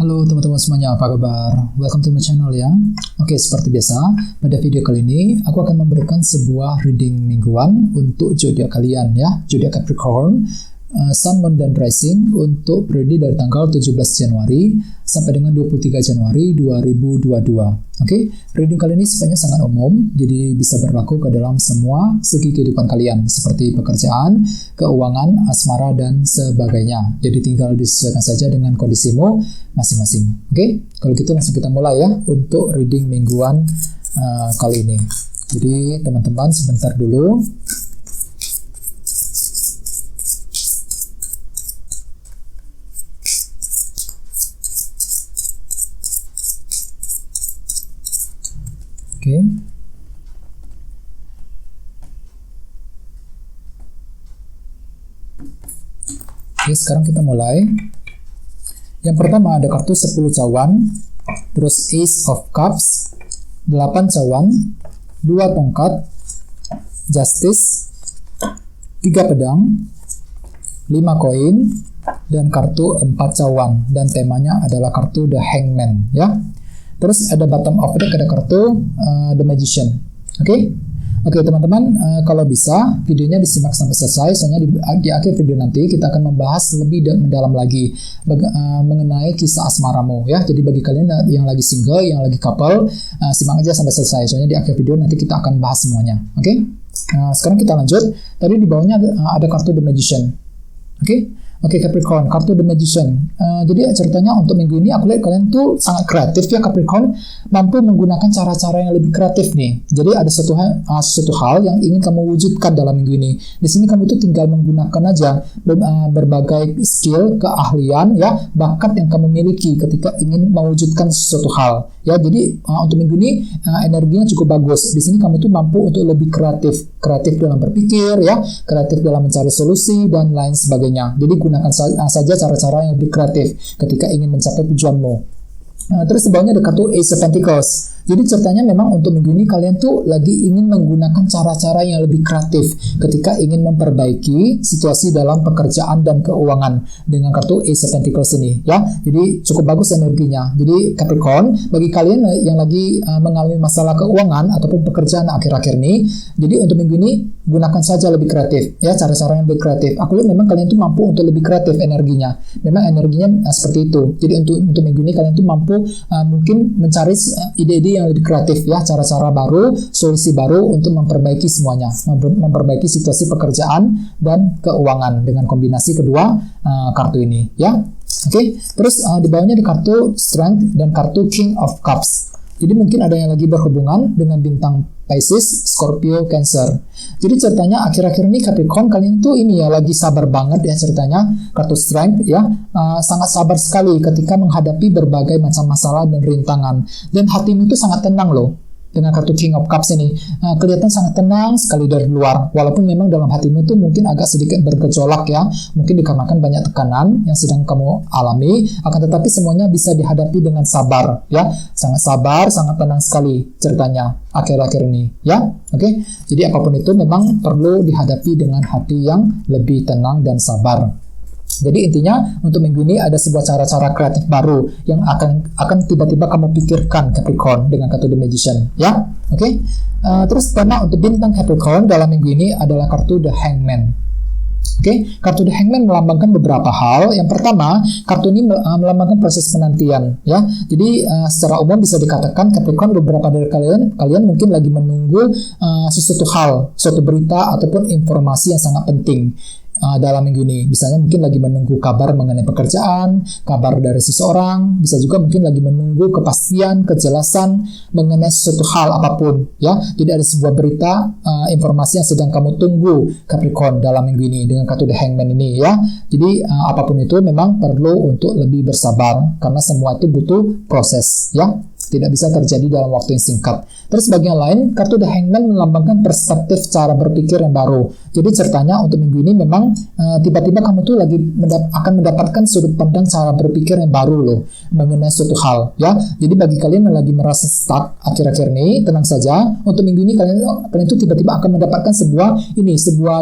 Halo teman-teman semuanya, apa kabar? Welcome to my channel ya. Oke, seperti biasa, pada video kali ini aku akan memberikan sebuah reading mingguan untuk zodiak kalian ya, zodiak Capricorn, Sun, Moon, dan Rising untuk periode dari tanggal 17 Januari sampai dengan 23 Januari 2022. Oke, reading kali ini sifatnya sangat umum, jadi bisa berlaku ke dalam semua segi kehidupan kalian, seperti pekerjaan, keuangan, asmara, dan sebagainya. Jadi tinggal disesuaikan saja dengan kondisimu masing-masing. Oke, kalau gitu langsung kita mulai ya untuk reading mingguan kali ini. Jadi teman-teman sebentar dulu. Oke. Oke, sekarang kita mulai. Yang pertama ada kartu 10 cawan, terus Ace of Cups, 8 cawan, 2 tongkat, Justice, 3 pedang, 5 koin, dan kartu 4 cawan. Dan temanya adalah kartu The Hangman ya. Terus ada bottom of deck, ada kartu The Magician. Oke, teman-teman, kalau bisa videonya disimak sampai selesai, soalnya di akhir video nanti kita akan membahas lebih mendalam lagi mengenai kisah asmaramu ya. Jadi bagi kalian yang lagi single, yang lagi couple, simak aja sampai selesai, soalnya di akhir video nanti kita akan bahas semuanya. Oke, sekarang kita lanjut. Tadi di bawahnya ada kartu The Magician. Oke, Capricorn, kartu The Magician. Jadi ceritanya untuk minggu ini aku lihat kalian tuh sangat kreatif ya Capricorn, mampu menggunakan cara-cara yang lebih kreatif nih. Jadi ada suatu hal yang ingin kamu wujudkan dalam minggu ini. Di sini kamu tuh tinggal menggunakan aja berbagai skill, keahlian ya, bakat yang kamu miliki ketika ingin mewujudkan sesuatu hal. Ya, jadi untuk minggu ini energinya cukup bagus. Di sini kamu tuh mampu untuk lebih kreatif dalam berpikir ya, kreatif dalam mencari solusi dan lain sebagainya. Jadi gunakan saja cara-cara yang lebih kreatif ketika ingin mencapai tujuanmu. Terus di bawahnya ada kartu Ace of Pentacles. Jadi ceritanya memang untuk minggu ini kalian tuh lagi ingin menggunakan cara-cara yang lebih kreatif ketika ingin memperbaiki situasi dalam pekerjaan dan keuangan dengan kartu Ace of Pentacles ini ya. Jadi cukup bagus energinya. Jadi Capricorn, bagi kalian yang lagi mengalami masalah keuangan ataupun pekerjaan akhir-akhir ini, jadi untuk minggu ini gunakan saja lebih kreatif ya, cara-cara yang lebih kreatif. Aku lihat memang kalian tuh mampu untuk lebih kreatif energinya. Memang energinya seperti itu. Jadi untuk minggu ini kalian tuh mampu mungkin mencari ide-ide yang lebih kreatif ya, cara-cara baru, solusi baru untuk memperbaiki semuanya, memperbaiki situasi pekerjaan dan keuangan dengan kombinasi kedua kartu ini ya. Oke, terus di bawahnya di kartu Strength dan kartu King of Cups. Jadi mungkin ada yang lagi berhubungan dengan bintang Pisces, Scorpio, Cancer. Jadi ceritanya akhir-akhir ini Capricorn kalian tuh ini ya lagi sabar banget ya ceritanya. Kartu Strength ya, sangat sabar sekali ketika menghadapi berbagai macam masalah dan rintangan. Dan hatimu itu sangat tenang loh. Dengan kartu King of Cups ini kelihatan sangat tenang sekali dari luar, walaupun memang dalam hatimu itu mungkin agak sedikit bergejolak ya, mungkin dikarenakan banyak tekanan yang sedang kamu alami, akan tetapi semuanya bisa dihadapi dengan sabar ya, sangat sabar, sangat tenang sekali ceritanya akhir-akhir ini ya. Oke, jadi apapun itu memang perlu dihadapi dengan hati yang lebih tenang dan sabar. Jadi intinya untuk minggu ini ada sebuah cara-cara kreatif baru yang akan tiba-tiba kamu pikirkan Capricorn dengan kartu The Magician ya. Oke. Terus tema untuk bintang Capricorn dalam minggu ini adalah kartu The Hangman. Oke, kartu The Hangman melambangkan beberapa hal. Yang pertama, kartu ini melambangkan proses penantian ya. Jadi secara umum bisa dikatakan Capricorn, beberapa dari kalian mungkin lagi menunggu sesuatu hal, suatu berita ataupun informasi yang sangat penting dalam minggu ini. Misalnya mungkin lagi menunggu kabar mengenai pekerjaan, kabar dari seseorang, bisa juga mungkin lagi menunggu kepastian, kejelasan mengenai sesuatu hal apapun ya. Jadi ada sebuah berita, informasi yang sedang kamu tunggu Capricorn dalam minggu ini dengan kartu The Hangman ini ya. Jadi apapun itu memang perlu untuk lebih bersabar karena semua itu butuh proses ya. Tidak bisa terjadi dalam waktu yang singkat. Terus bagian lain, kartu The Hangman melambangkan perspektif cara berpikir yang baru. Jadi ceritanya untuk minggu ini memang tiba-tiba kamu tuh lagi akan mendapatkan sudut pandang cara berpikir yang baru loh mengenai suatu hal ya. Jadi bagi kalian yang lagi merasa stuck akhir-akhir ini, tenang saja. Untuk minggu ini kalian itu tiba-tiba akan mendapatkan sebuah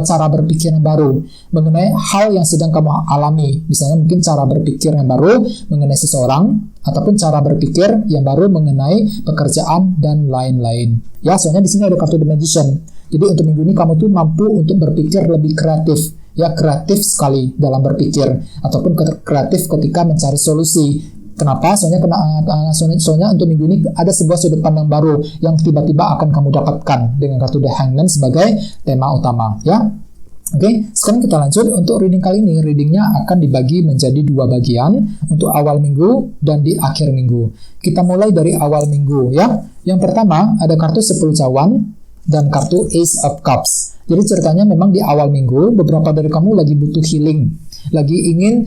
cara berpikir yang baru mengenai hal yang sedang kamu alami. Misalnya mungkin cara berpikir yang baru mengenai seseorang, ataupun cara berpikir yang baru mengenai pekerjaan dan lain-lain. Ya, soalnya di sini ada kartu The Magician. Jadi untuk minggu ini kamu tuh mampu untuk berpikir lebih kreatif. Ya, kreatif sekali dalam berpikir, ataupun kreatif ketika mencari solusi. Kenapa? Soalnya untuk minggu ini ada sebuah sudut pandang baru yang tiba-tiba akan kamu dapatkan dengan kartu The Hangman sebagai tema utama. Ya. Oke, sekarang kita lanjut untuk reading kali ini. Readingnya akan dibagi menjadi 2 bagian untuk awal minggu dan di akhir minggu. Kita mulai dari awal minggu ya. Yang pertama ada kartu 10 cawan dan kartu Ace of Cups. Jadi ceritanya memang di awal minggu beberapa dari kamu lagi butuh healing, lagi ingin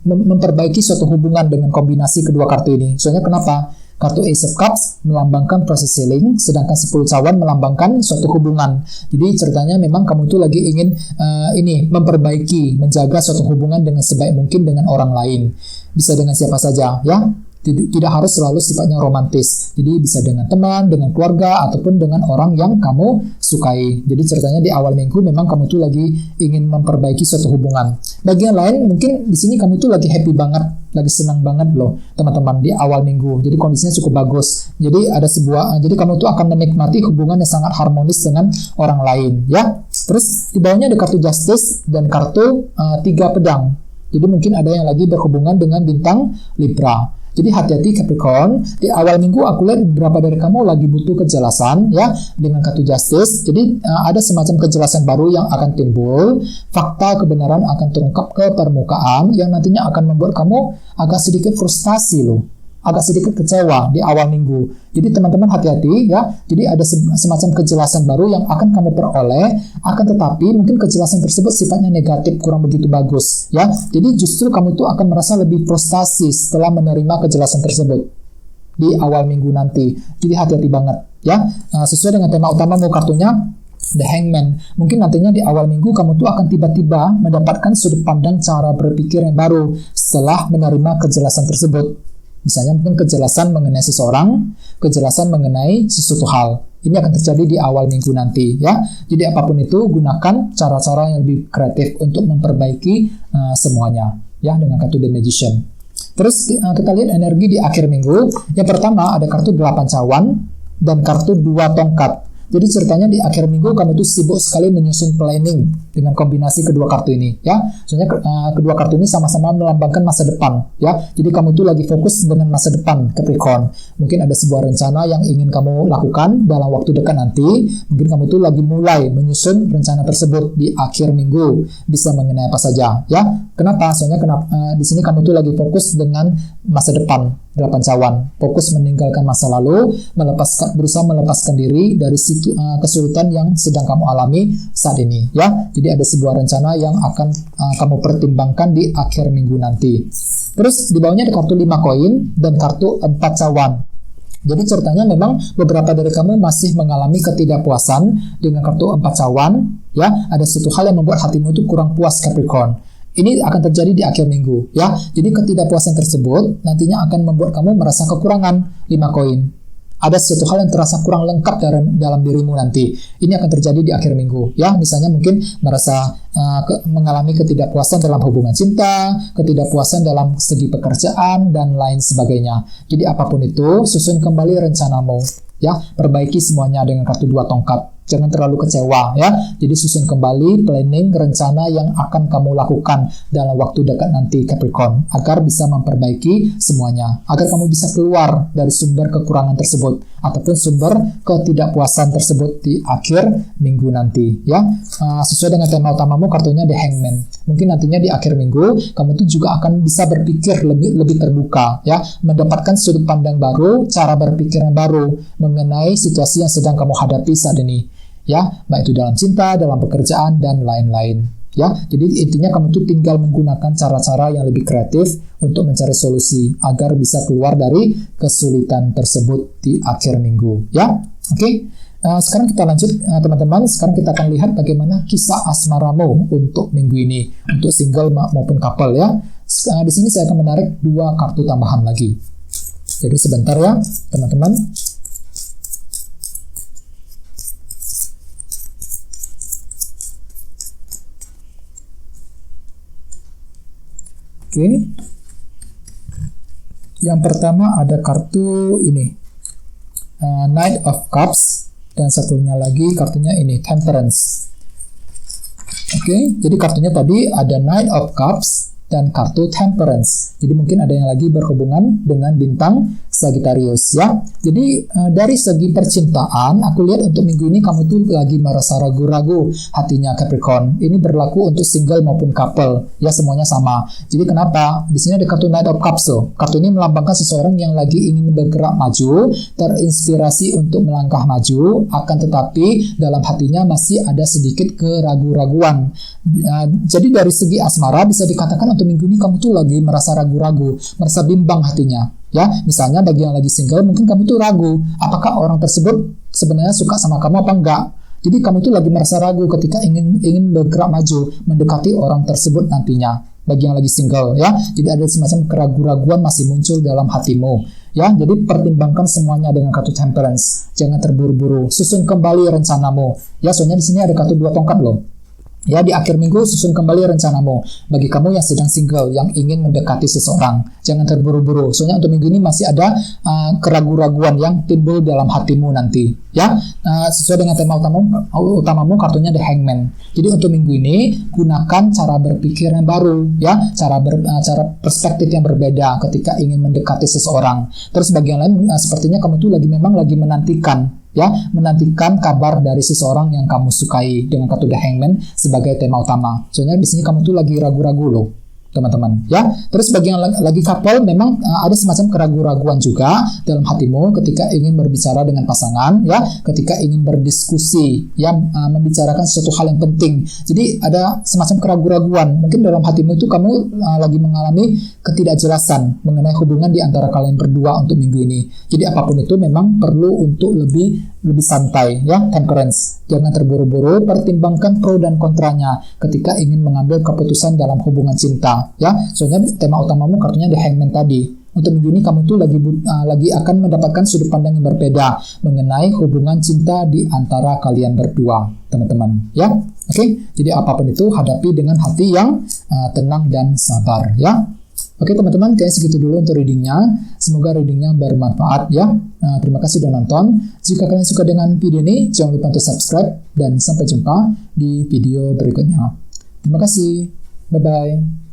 memperbaiki suatu hubungan dengan kombinasi kedua kartu ini. Soalnya kenapa? Kartu Ace of Cups melambangkan proses healing, sedangkan 10 cawan melambangkan suatu hubungan. Jadi ceritanya memang kamu tuh lagi ingin memperbaiki, menjaga suatu hubungan dengan sebaik mungkin dengan orang lain. Bisa dengan siapa saja, ya. Tidak harus selalu sifatnya romantis. Jadi bisa dengan teman, dengan keluarga, ataupun dengan orang yang kamu sukai. Jadi ceritanya di awal minggu memang kamu tuh lagi ingin memperbaiki suatu hubungan. Bagian lain mungkin di sini kamu tuh lagi happy banget, lagi senang banget loh teman-teman di awal minggu. Jadi kondisinya cukup bagus. Jadi jadi kamu tuh akan menikmati hubungan yang sangat harmonis dengan orang lain, ya. Terus di bawahnya ada kartu Justice dan kartu 3 pedang. Jadi mungkin ada yang lagi berhubungan dengan bintang Libra. Jadi hati-hati Capricorn, di awal minggu aku lihat beberapa dari kamu lagi butuh kejelasan ya dengan kartu Justice. Jadi ada semacam kejelasan baru yang akan timbul, fakta kebenaran akan terungkap ke permukaan yang nantinya akan membuat kamu agak sedikit frustasi loh, agak sedikit kecewa di awal minggu. Jadi teman-teman hati-hati ya. Jadi ada semacam kejelasan baru yang akan kamu peroleh, akan tetapi mungkin kejelasan tersebut sifatnya negatif, kurang begitu bagus ya. Jadi justru kamu itu akan merasa lebih frustasi setelah menerima kejelasan tersebut di awal minggu nanti. Jadi hati-hati banget ya. Sesuai dengan tema utamamu kartunya The Hangman. Mungkin nantinya di awal minggu kamu tuh akan tiba-tiba mendapatkan sudut pandang cara berpikir yang baru setelah menerima kejelasan tersebut. Misalnya mungkin kejelasan mengenai seseorang, kejelasan mengenai sesuatu hal. Ini akan terjadi di awal minggu nanti ya. Jadi apapun itu gunakan cara-cara yang lebih kreatif untuk memperbaiki semuanya ya dengan kartu The Magician. Terus kita lihat energi di akhir minggu. Yang pertama ada kartu 8 cawan dan kartu 2 tongkat. Jadi ceritanya di akhir minggu kamu tuh sibuk sekali menyusun planning dengan kombinasi kedua kartu ini ya. Soalnya kedua kartu ini sama-sama melambangkan masa depan ya. Jadi kamu tuh lagi fokus dengan masa depan Capricorn. Mungkin ada sebuah rencana yang ingin kamu lakukan dalam waktu dekat nanti. Mungkin kamu tuh lagi mulai menyusun rencana tersebut di akhir minggu. Bisa mengenai apa saja ya. Kenapa? Soalnya di sini kamu tuh lagi fokus dengan masa depan. 8 cawan, fokus meninggalkan masa lalu, berusaha melepaskan diri dari kesulitan yang sedang kamu alami saat ini ya. Jadi ada sebuah rencana yang akan kamu pertimbangkan di akhir minggu nanti. Terus di bawahnya ada kartu 5 koin dan kartu 4 cawan. Jadi ceritanya memang beberapa dari kamu masih mengalami ketidakpuasan dengan kartu 4 cawan ya. Ada suatu hal yang membuat hatimu itu kurang puas Capricorn. Ini akan terjadi di akhir minggu ya. Jadi ketidakpuasan tersebut nantinya akan membuat kamu merasa kekurangan 5 koin. Ada sesuatu hal yang terasa kurang lengkap dalam dirimu nanti. Ini akan terjadi di akhir minggu ya. Misalnya mungkin merasa mengalami ketidakpuasan dalam hubungan cinta, ketidakpuasan dalam segi pekerjaan dan lain sebagainya. Jadi apapun itu, susun kembali rencanamu ya. Perbaiki semuanya dengan kartu 2 tongkat. Jangan terlalu kecewa ya. Jadi susun kembali planning rencana yang akan kamu lakukan dalam waktu dekat nanti Capricorn agar bisa memperbaiki semuanya, agar kamu bisa keluar dari sumber kekurangan tersebut ataupun sumber ketidakpuasan tersebut di akhir minggu nanti ya. Sesuai dengan tema utamamu kartunya The Hangman. Mungkin nantinya di akhir minggu kamu tuh juga akan bisa berpikir lebih terbuka ya, mendapatkan sudut pandang baru, cara berpikir yang baru mengenai situasi yang sedang kamu hadapi saat ini. Ya, baik itu dalam cinta, dalam pekerjaan, dan lain-lain. Ya, jadi intinya kamu tuh tinggal menggunakan cara-cara yang lebih kreatif untuk mencari solusi agar bisa keluar dari kesulitan tersebut di akhir minggu. Ya, oke. Sekarang kita lanjut, teman-teman. Sekarang kita akan lihat bagaimana kisah asmaramu untuk minggu ini, untuk single maupun couple ya. Di sini saya akan menarik 2 kartu tambahan lagi. Jadi sebentar ya, teman-teman. Oke. Yang pertama ada kartu ini, Knight of Cups, dan satunya lagi kartunya ini, Temperance. Oke, jadi kartunya tadi ada Knight of Cups dan kartu Temperance. Jadi mungkin ada yang lagi berhubungan dengan bintang Sagittarius ya. Jadi dari segi percintaan, aku lihat untuk minggu ini kamu tuh lagi merasa ragu-ragu hatinya Capricorn. Ini berlaku untuk single maupun couple ya, semuanya sama. Jadi kenapa? Di sini ada kartu Knight of Cups tuh. Kartu ini melambangkan seseorang yang lagi ingin bergerak maju, terinspirasi untuk melangkah maju, akan tetapi dalam hatinya masih ada sedikit keraguan-raguan. Jadi dari segi asmara bisa dikatakan untuk minggu ini kamu tuh lagi merasa ragu-ragu, merasa bimbang hatinya. Ya, misalnya bagi yang lagi single, mungkin kamu tuh ragu, apakah orang tersebut sebenarnya suka sama kamu apa enggak. Jadi kamu tuh lagi merasa ragu ketika ingin bergerak maju, mendekati orang tersebut nantinya. Bagi yang lagi single, ya, jadi ada semacam keraguan-raguan masih muncul dalam hatimu. Ya, jadi pertimbangkan semuanya dengan kartu Temperance. Jangan terburu-buru, susun kembali rencanamu. Ya, soalnya di sini ada kartu 2 tongkat loh. Ya, di akhir minggu susun kembali rencanamu. Bagi kamu yang sedang single, yang ingin mendekati seseorang, jangan terburu-buru. Soalnya untuk minggu ini masih ada keraguan-raguan yang timbul dalam hatimu nanti. Ya, sesuai dengan tema utamamu kartunya The Hangman. Jadi untuk minggu ini gunakan cara berpikir yang baru, ya, cara perspektif yang berbeda ketika ingin mendekati seseorang. Terus bagi yang lain, sepertinya kamu tuh memang lagi menantikan. Ya, menantikan kabar dari seseorang yang kamu sukai dengan kartu The Hangman sebagai tema utama. Soalnya di sini kamu tuh lagi ragu-ragu loh, teman-teman. Ya, terus bagi yang lagi couple, memang ada semacam keraguan-raguan juga dalam hatimu ketika ingin berbicara dengan pasangan, ya, ketika ingin berdiskusi, ya, membicarakan sesuatu hal yang penting. Jadi ada semacam keraguan-raguan. Mungkin dalam hatimu itu kamu lagi mengalami ketidakjelasan mengenai hubungan di antara kalian berdua untuk minggu ini. Jadi apapun itu memang perlu untuk lebih santai, ya, Temperance. Jangan terburu-buru, pertimbangkan pro dan kontranya ketika ingin mengambil keputusan dalam hubungan cinta. Ya, soalnya tema utamamu kartunya The Hangman tadi. Untuk minggu ini kamu tuh lagi akan mendapatkan sudut pandang yang berbeda mengenai hubungan cinta di antara kalian berdua, teman-teman. Ya, oke. Jadi apapun itu hadapi dengan hati yang tenang dan sabar. Ya. Oke teman-teman, kayaknya segitu dulu untuk readingnya. Semoga readingnya bermanfaat ya. Terima kasih sudah nonton. Jika kalian suka dengan video ini, jangan lupa untuk subscribe. Dan sampai jumpa di video berikutnya. Terima kasih. Bye-bye.